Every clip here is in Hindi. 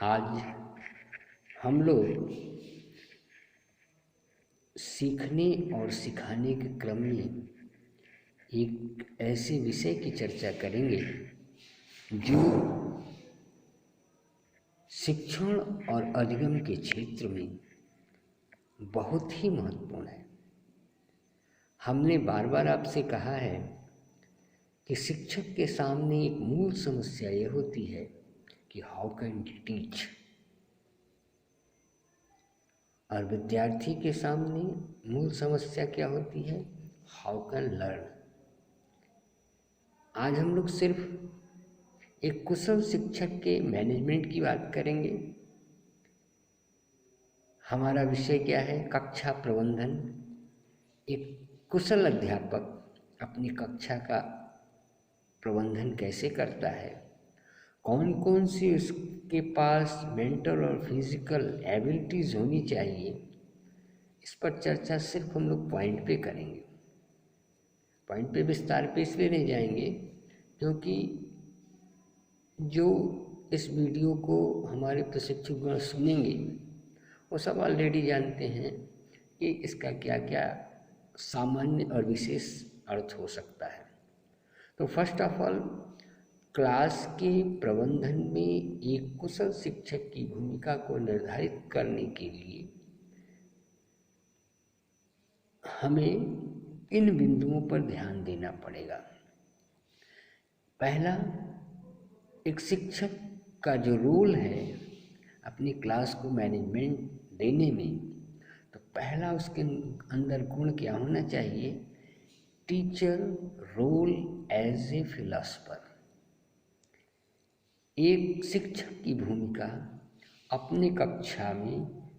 आज हम लोग सीखने और सिखाने के क्रम में एक ऐसे विषय की चर्चा करेंगे जो शिक्षण और अधिगम के क्षेत्र में बहुत ही महत्वपूर्ण है। हमने बार बार आपसे कहा है कि शिक्षक के सामने एक मूल समस्या ये होती है कि हाउ कैन टीच, और विद्यार्थी के सामने मूल समस्या क्या होती है, हाउ कैन लर्न। आज हम लोग सिर्फ एक कुशल शिक्षक के मैनेजमेंट की बात करेंगे। हमारा विषय क्या है, कक्षा प्रबंधन। एक कुशल अध्यापक अपनी कक्षा का प्रबंधन कैसे करता है, कौन कौन सी उसके पास मेंटल और फिजिकल एबिलिटीज़ होनी चाहिए, इस पर चर्चा सिर्फ हम लोग पॉइंट पे करेंगे। पॉइंट पे विस्तार पे इसलिए नहीं जाएंगे क्योंकि जो इस वीडियो को हमारे प्रशिक्षुगण सुनेंगे वो सब ऑलरेडी जानते हैं कि इसका क्या क्या सामान्य और विशेष अर्थ हो सकता है। तो फर्स्ट ऑफ ऑल, क्लास के प्रबंधन में एक कुशल शिक्षक की भूमिका को निर्धारित करने के लिए हमें इन बिंदुओं पर ध्यान देना पड़ेगा। पहला, एक शिक्षक का जो रोल है अपनी क्लास को मैनेजमेंट देने में, तो पहला उसके अंदर गुण क्या होना चाहिए, teacher role as a philosopher. एक शिक्षक की भूमिका अपने कक्षा में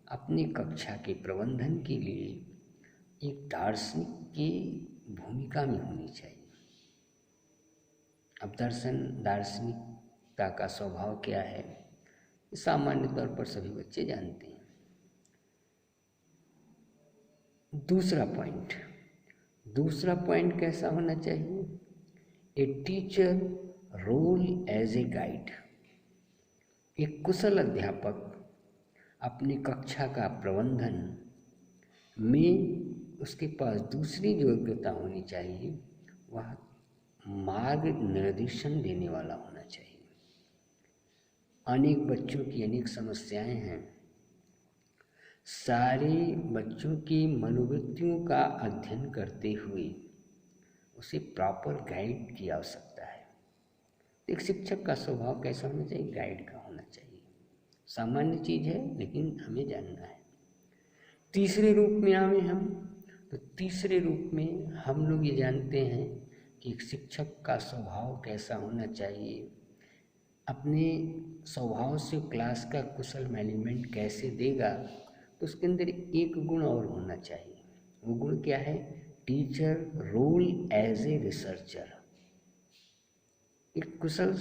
अपनी कक्षा के प्रबंधन के लिए एक दार्शनिक की भूमिका में होनी चाहिए। अब दार्शनिकता का स्वभाव क्या है, सामान्य तौर पर सभी बच्चे जानते हैं। दूसरा पॉइंट कैसा होना चाहिए, a teacher role as a guide. एक कुशल अध्यापक अपनी कक्षा का प्रबंधन में उसके पास दूसरी जो योग्यता होनी चाहिए वह मार्ग निर्देशन देने वाला होना चाहिए। अनेक बच्चों की अनेक समस्याएं हैं, सारे बच्चों की मनोवृत्तियों का अध्ययन करते हुए उसे प्रॉपर गाइड की आवश्यकता है। एक शिक्षक का स्वभाव कैसा होना चाहिए, गाइड का होना चाहिए। सामान्य चीज़ है लेकिन हमें जानना है। तीसरे रूप में आए हम, तो तीसरे रूप में हम लोग ये जानते हैं कि एक शिक्षक का स्वभाव कैसा होना चाहिए, अपने स्वभाव से क्लास का कुशल मैनेजमेंट कैसे देगा। तो उसके अंदर एक गुण और होना चाहिए। वो गुण क्या है, teacher role as a researcher. एक कुशल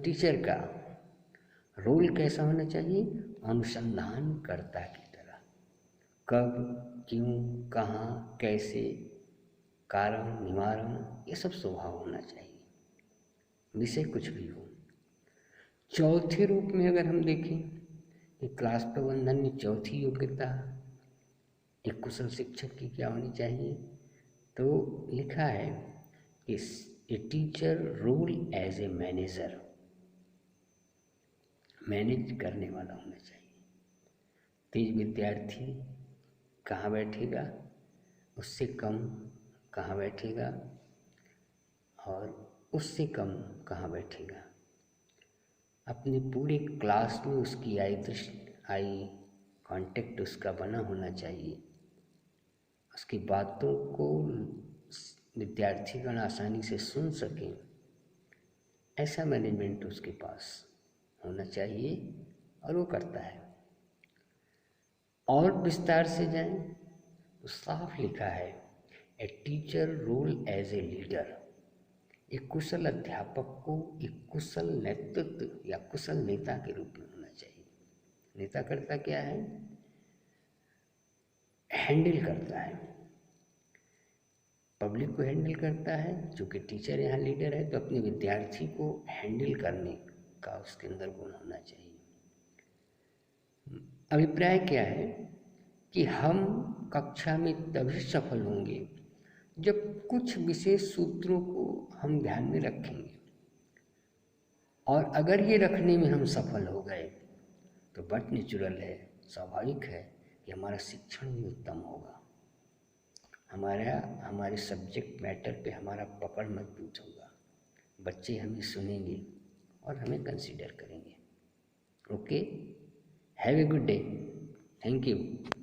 टीचर का रोल कैसा होना चाहिए, अनुसंधानकर्ता की तरह। कब, क्यों, कहाँ, कैसे, कारण, निवारण, ये सब स्वभाव होना चाहिए, विषय कुछ भी हो। चौथे रूप में अगर हम देखें कि क्लास प्रबंधन में चौथी योग्यता एक कुशल शिक्षक की क्या होनी चाहिए, तो लिखा है कि a teacher role as a manager. Manage करने वाला होना चाहिए। तेज विद्यार्थी कहाँ बैठेगा, उससे कम कहाँ बैठेगा और उससे कम कहाँ बैठेगा। अपने पूरे क्लास में उसकी आई कांटेक्ट उसका बना होना चाहिए। उसकी बातों को विद्यार्थीगण आसानी से सुन सकें, ऐसा मैनेजमेंट उसके पास होना चाहिए और वो करता है। और विस्तार से जाएं तो साफ लिखा है, a teacher role as a leader. एक कुशल अध्यापक को एक कुशल नेतृत्व या कुशल नेता के रूप में होना चाहिए। नेता करता क्या है, हैंडल करता है, पब्लिक को हैंडल करता है। चूँकि टीचर यहाँ लीडर है तो अपने विद्यार्थी को हैंडल करने का उसके अंदर गुण होना चाहिए। अभिप्राय क्या है कि हम कक्षा में तभी सफल होंगे जब कुछ विशेष सूत्रों को हम ध्यान में रखेंगे, और अगर ये रखने में हम सफल हो गए तो बट नेचुरल है, स्वाभाविक है कि हमारा शिक्षण भी उत्तम होगा, हमारे सब्जेक्ट मैटर पे हमारा पकड़ मजबूत होगा, बच्चे हमें सुनेंगे और हमें कंसीडर करेंगे। Okay, have a good day, thank you.